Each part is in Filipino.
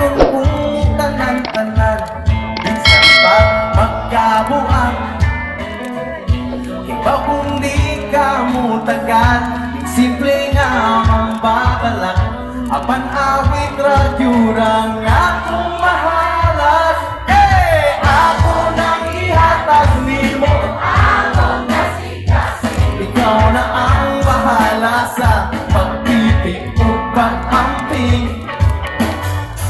Dayon kung tanan-tanan minsan pa magkabuang. Iba kung di ka mo tagan, simple nga ang babalak. Apan awit radyura nga kung mahalas. Ako nang ihatag nimo, ikaw na ang bahala sa pagpipig o pag-amping.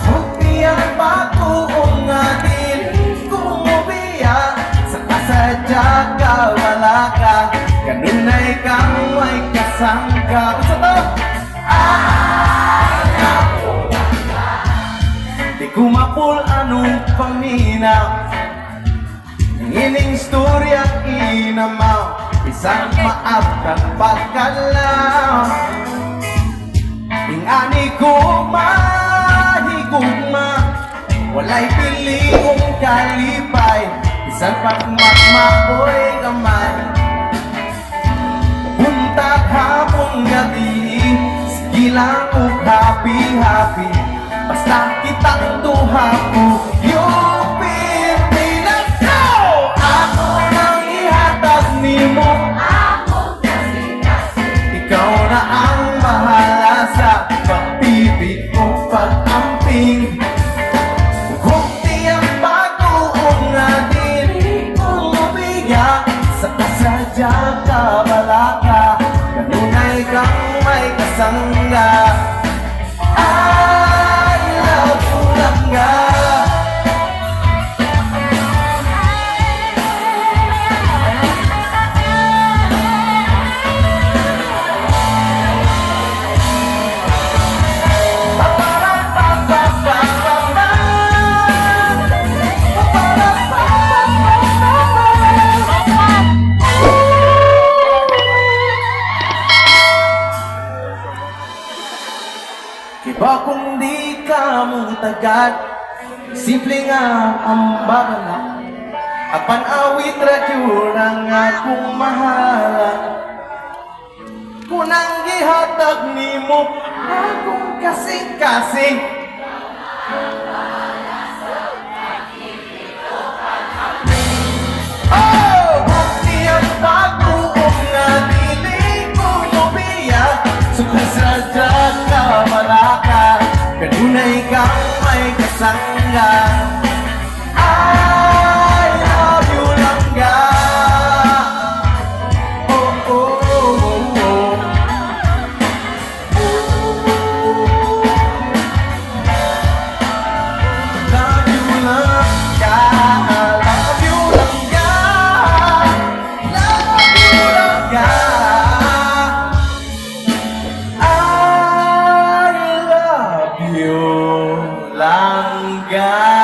Bukti ang patuong nga dili kumubiya, sa kasadya ka wala ka, kanunay kang may kasangka. Sa to, di ko mapul anong paminaw, ining storya inamaw, isang maabgang pagkalaw. Ingani gugma, higugma, walay piling kalipay, isang pagmakmakoy gamay. Buntag hapon gabi, sige lang o happy-happy, basta kitang duha ko yung Pilipinas. Ako nang ihatag nimo, ikaw na ang bahala sa pagpipig o pag-amping. Bukti ang patuong nga dili umubiya, sa kasadya ka wala ka, kanunay kang may kasangga. I love you lang nga. Iba kung di ka mong tagad, simple nga ang babala. Apan awit radyura nga kung mahala, kunang gihatag nimo akong kasing-kasing. Oh, bukti ang patuong nga dili kumubiya, sukasadya ka wala ka, kanunay kang may kasangga. I love you lang nga. Oh, oh, oh, oh. Love you lang nga. Love you lang nga. Love you lang nga. I love you lang nga.